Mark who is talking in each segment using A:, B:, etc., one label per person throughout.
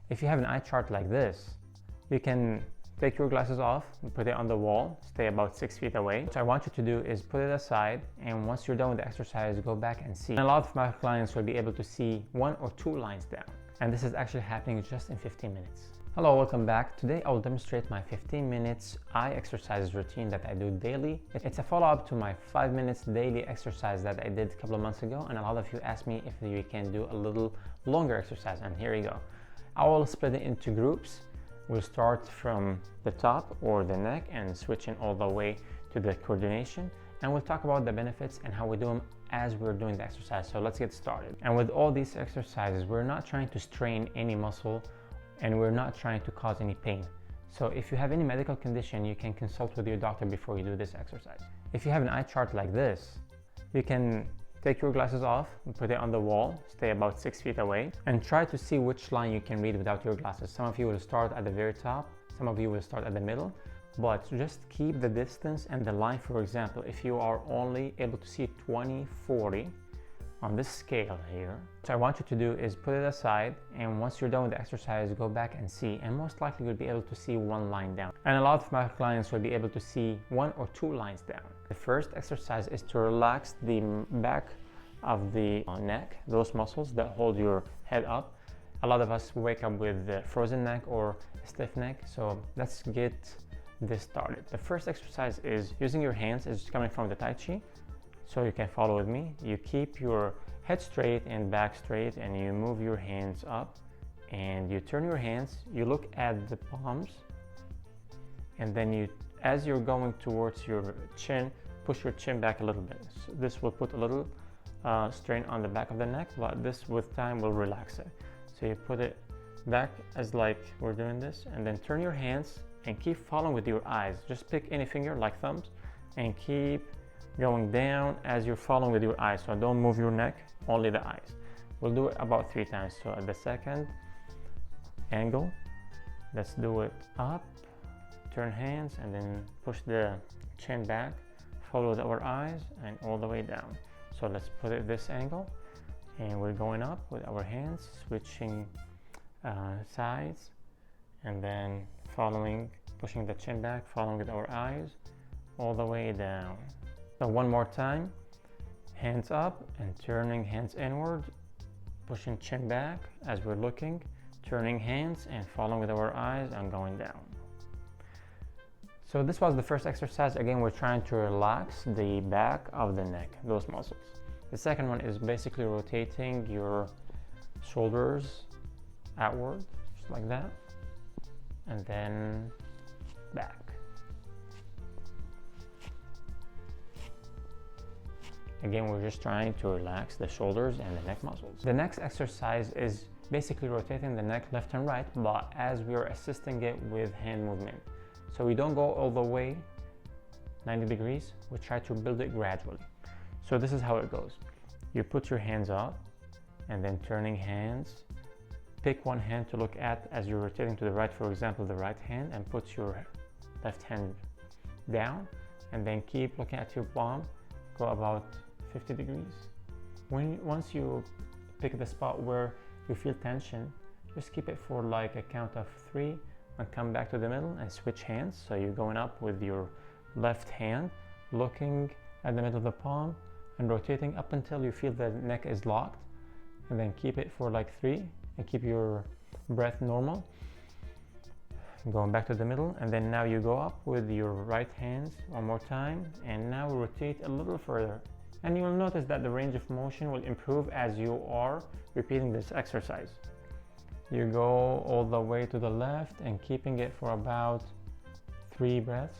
A: If you have an eye chart like this, you can take your glasses off, put it on the wall, stay about 6 feet away. What I want you to do is put it aside, and once you're done with the exercise, go back and see. And a lot of my clients will be able to see 1 or 2 lines down. And this is actually happening just in 15 minutes. Hello, welcome back. Today I will demonstrate my 15 minutes eye exercise routine that I do daily. It's a follow-up to my 5 minutes daily exercise that I did a couple of months ago, and a lot of you asked me if you can do a little longer exercise, and here you go. I will split it into groups. We'll start from the top or the neck and switching all the way to the coordination, and we'll talk about the benefits and how we do them as we're doing the exercise. So let's get started. And with all these exercises, we're not trying to strain any muscle and we're not trying to cause any pain. So if you have any medical condition, you can consult with your doctor before you do this exercise. If you have an eye chart like this, you can take your glasses off and put it on the wall, stay about 6 feet away, and try to see which line you can read without your glasses. Some of you will start at the very top, some of you will start at the middle, but just keep the distance and the line. For example, if you are only able to see 20/40 on this scale here, what I want you to do is put it aside, and once you're done with the exercise, go back and see, and most likely you'll be able to see 1 line down. And a lot of my clients will be able to see 1 or 2 lines down. The first exercise is to relax the back of the neck, those muscles that hold your head up. A lot of us wake up with a frozen neck or a stiff neck, so let's get this started. The first exercise is using your hands. It's coming from the Tai Chi, so you can follow with me. You keep your head straight and back straight, and you move your hands up and you turn your hands. You look at the palms, and then you, as you're going towards your chin, push your chin back a little bit. So this will put a little strain on the back of the neck, but this with time will relax it. So you put it back as like we're doing this, and then turn your hands and keep following with your eyes. Just pick any finger like thumbs and keep going down as you're following with your eyes. So don't move your neck, only the eyes. We'll do it about 3 times. So at the second angle, let's do it up, turn hands, and then push the chin back, follow with our eyes, and all the way down. So let's put it this angle, and we're going up with our hands, switching sides, and then following, pushing the chin back, following with our eyes, all the way down. So one more time, hands up and turning hands inward, pushing chin back as we're looking, turning hands and following with our eyes and going down. So this was the first exercise. Again, we're trying to relax the back of the neck, those muscles. The second one is basically rotating your shoulders outward, just like that, and then back. Again, we're just trying to relax the shoulders and the neck muscles. The next exercise is basically rotating the neck left and right, but as we are assisting it with hand movement. So we don't go all the way 90 degrees, we try to build it gradually. So this is how it goes. You put your hands up and then turning hands. Pick one hand to look at as you're rotating to the right, for example, the right hand, and put your left hand down, and then keep looking at your palm. Go about 50 degrees. Once you pick the spot where you feel tension, just keep it for like a count of 3 and come back to the middle and switch hands. So you're going up with your left hand, looking at the middle of the palm and rotating up until you feel the neck is locked, and then keep it for like 3 and keep your breath normal. Going back to the middle, and then now you go up with your right hands one more time, and now rotate a little further, and you'll notice that the range of motion will improve as you are repeating this exercise. You go all the way to the left and keeping it for about 3 breaths,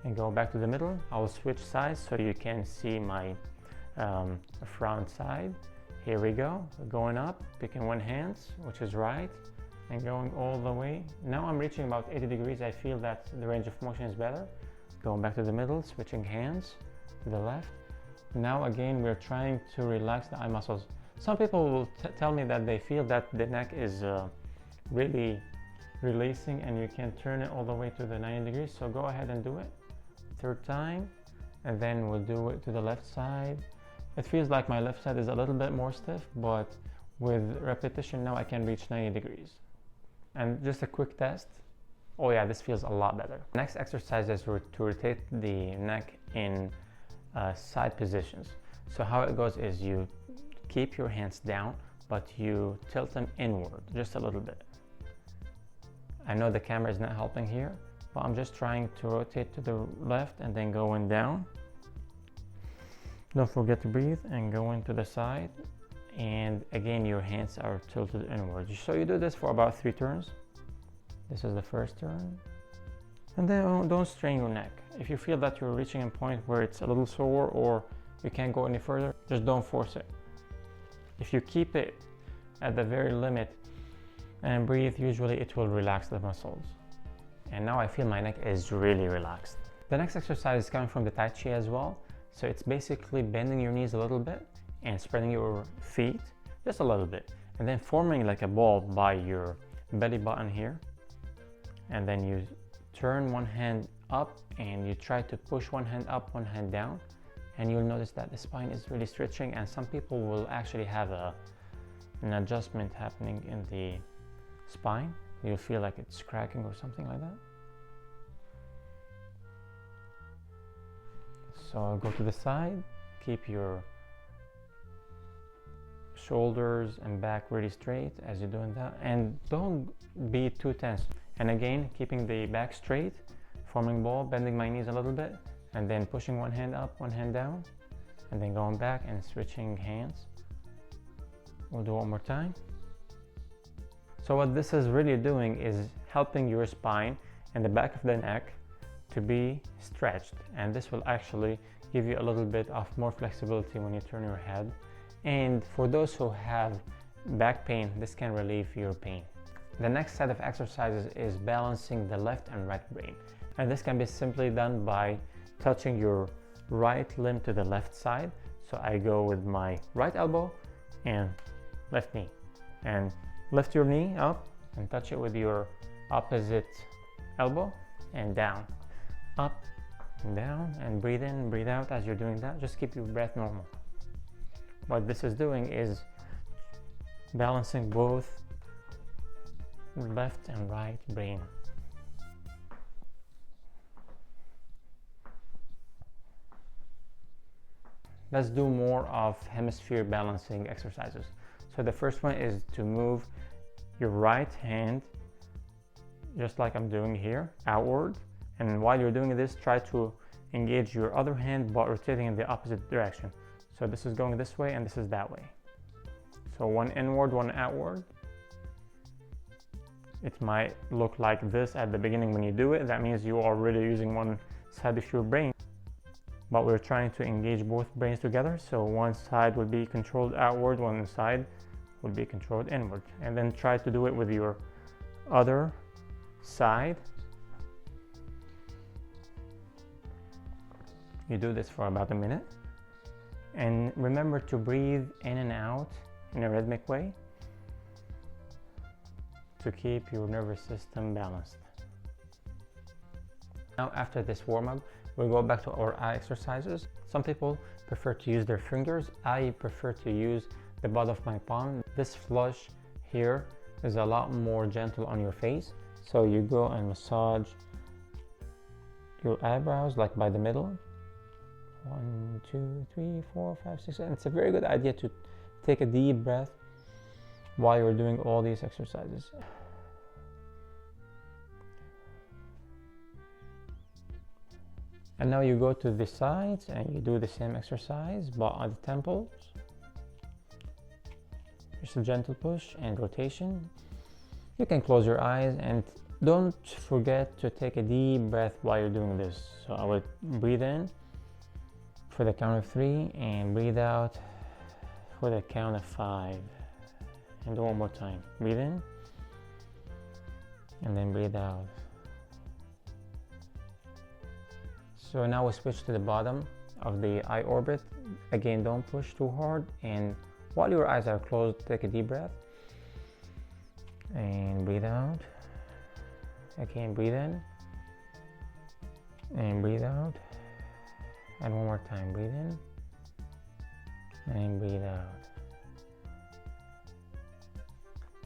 A: and go back to the middle. I will switch sides so you can see my front side. Here we go, going up, picking one hand, which is right, and going all the way. Now I'm reaching about 80 degrees. I feel that the range of motion is better. Going back to the middle, switching hands to the left. Now again, we're trying to relax the eye muscles. Some people will tell me that they feel that the neck is really releasing, and you can turn it all the way to the 90 degrees. So go ahead and do it. 3rd time, and then we'll do it to the left side. It feels like my left side is a little bit more stiff, but With repetition now I can reach 90 degrees. And just a quick test. Oh yeah, this feels a lot better. Next exercise is to rotate the neck in side positions. So how it goes is you keep your hands down, but you tilt them inward just a little bit. I know the camera is not helping here, but I'm just trying to rotate to the left and then going down. Don't forget to breathe and go into the side. And again, your hands are tilted inward. So you do this for about 3 turns. This is the first turn. And then don't strain your neck. If you feel that you're reaching a point where it's a little sore or you can't go any further, just don't force it. If you keep it at the very limit and breathe, usually it will relax the muscles. And now I feel my neck is really relaxed. The next exercise is coming from the Tai Chi as well. So it's basically bending your knees a little bit and spreading your feet just a little bit. And then forming like a ball by your belly button here. And then you turn one hand up and you try to push one hand up, one hand down. And you'll notice that the spine is really stretching, and some people will actually have an adjustment happening in the spine. You'll feel like it's cracking or something like that. So go to the side, keep your shoulders and back really straight as you're doing that, and don't be too tense. And again, keeping the back straight, forming ball, bending my knees a little bit, and then pushing one hand up, one hand down, and then going back and switching hands. We'll do one more time. So what this is really doing is helping your spine and the back of the neck to be stretched, and this will actually give you a little bit of more flexibility when you turn your head. And for those who have back pain, this can relieve your pain. The next set of exercises is balancing the left and right brain, and this can be simply done by touching your right limb to the left side. So I go with my right elbow and left knee, and lift your knee up and touch it with your opposite elbow and down, up and down, and breathe in, breathe out as you're doing that. Just keep your breath normal. What this is doing is balancing both left and right brain. Let's do more of hemisphere balancing exercises. So the first one is to move your right hand, just like I'm doing here, outward. And while you're doing this, try to engage your other hand but rotating in the opposite direction. So this is going this way and this is that way. So one inward, one outward. It might look like this at the beginning when you do it. That means you are already using one side of your brain. But we're trying to engage both brains together. So one side will be controlled outward, one side will be controlled inward. And then try to do it with your other side. You do this for about a minute. And remember to breathe in and out in a rhythmic way to keep your nervous system balanced. Now after this warm-up, we'll go back to our eye exercises. Some people prefer to use their fingers. I prefer to use the bottom of my palm. This flush here is a lot more gentle on your face. So you go and massage your eyebrows like by the middle. 1, 2, 3, 4, 5, 6, and it's a very good idea to take a deep breath while you're doing all these exercises. And now you go to the sides and you do the same exercise but on the temples. Just a gentle push and rotation. You can close your eyes and don't forget to take a deep breath while you're doing this. So I would breathe in for the count of 3 and breathe out for the count of 5. And do one more time. Breathe in and then breathe out. So now we switch to the bottom of the eye orbit. Again, don't push too hard, and while your eyes are closed, take a deep breath and breathe out. Again, breathe in and breathe out. And one more time, breathe in and breathe out.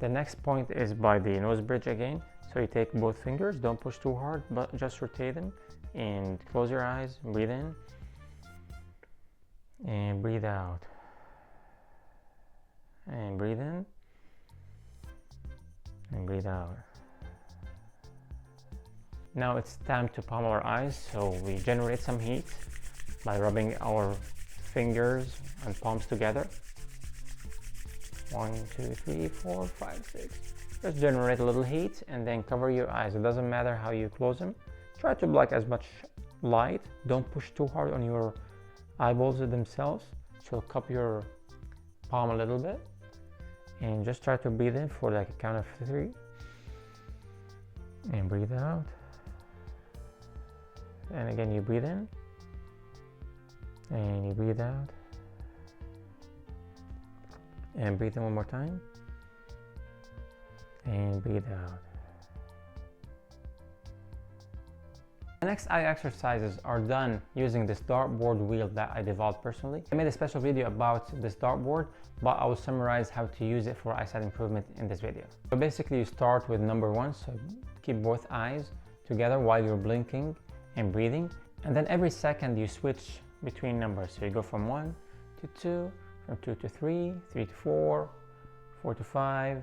A: The next point is by the nose bridge again. So you take both fingers, don't push too hard, but just rotate them and close your eyes, breathe in and breathe out and breathe in and breathe out. Now it's time to palm our eyes, so we generate some heat by rubbing our fingers and palms together. 1, 2, 3, 4, 5, 6. Just generate a little heat and then cover your eyes. It doesn't matter how you close them. Try to block as much light. Don't push too hard on your eyeballs themselves. So cup your palm a little bit and just try to breathe in for like a count of 3 and breathe out. And again, you breathe in and you breathe out and breathe in one more time and breathe out. The next eye exercises are done using this dartboard wheel that I developed personally. I made a special video about this dartboard, but I will summarize how to use it for eyesight improvement in this video. So basically you start with number 1, so keep both eyes together while you're blinking and breathing, and then every second you switch between numbers. So you go from 1 to 2, from 2 to 3, 3 to 4, 4 to 5,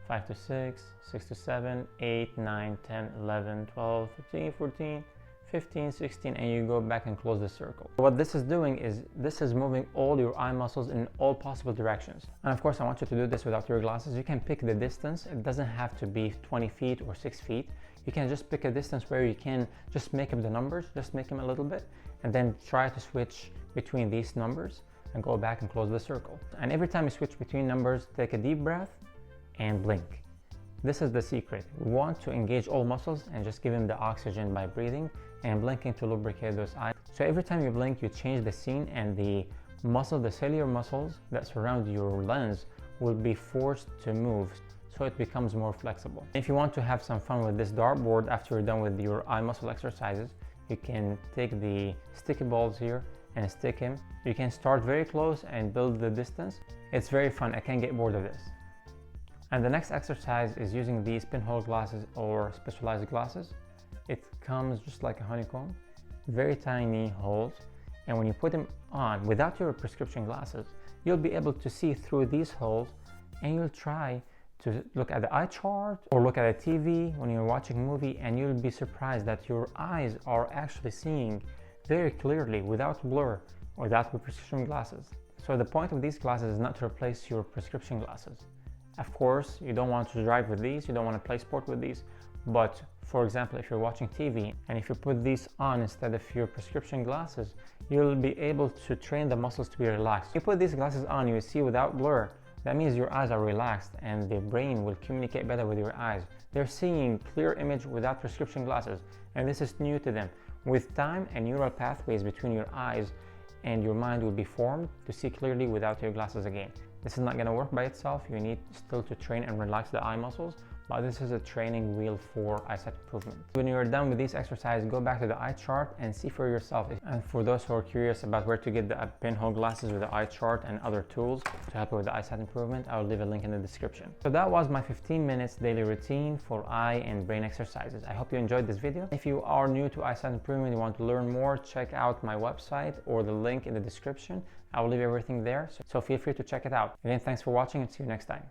A: 5 to 6, 6 to 7, 8, 9, 10, 11, 12, 13, 14, 15, 16, and you go back and close the circle. What this is doing is this is moving all your eye muscles in all possible directions. And of course, I want you to do this without your glasses. You can pick the distance. It doesn't have to be 20 feet or 6 feet. You can just pick a distance where you can just make up the numbers, just make them a little bit, and then try to switch between these numbers and go back and close the circle. And every time you switch between numbers, take a deep breath and blink. This is the secret. We want to engage all muscles and just give them the oxygen by breathing and blinking to lubricate those eyes. So every time you blink, you change the scene, and the cellular muscles that surround your lens will be forced to move, so it becomes more flexible. If you want to have some fun with this dartboard after you're done with your eye muscle exercises, you can take the sticky balls here and stick him. You can start very close and build the distance. It's very fun. I can't get bored of this. And the next exercise is using these pinhole glasses or specialized glasses. It comes just like a honeycomb, very tiny holes. And when you put them on without your prescription glasses, you'll be able to see through these holes, and you'll try to look at the eye chart or look at a TV when you're watching a movie, and you'll be surprised that your eyes are actually seeing very clearly without blur, without the prescription glasses. So the point of these glasses is not to replace your prescription glasses. Of course, you don't want to drive with these, you don't want to play sport with these, but for example, if you're watching TV and if you put these on instead of your prescription glasses, you'll be able to train the muscles to be relaxed. If you put these glasses on, you see without blur. That means your eyes are relaxed and the brain will communicate better with your eyes. They're seeing clear image without prescription glasses, and this is new to them. With time and neural pathways between your eyes and your mind will be formed to see clearly without your glasses again. This is not going to work by itself. You need still to train and relax the eye muscles, but this is a training wheel for eyesight improvement. When you're done with these exercises, go back to the eye chart and see for yourself. And for those who are curious about where to get the pinhole glasses with the eye chart and other tools to help you with the eyesight improvement, I will leave a link in the description. So that was my 15 minutes daily routine for eye and brain exercises. I hope you enjoyed this video. If you are new to eyesight improvement, you want to learn more, check out my website or the link in the description. I will leave everything there, so feel free to check it out. Again, thanks for watching and see you next time.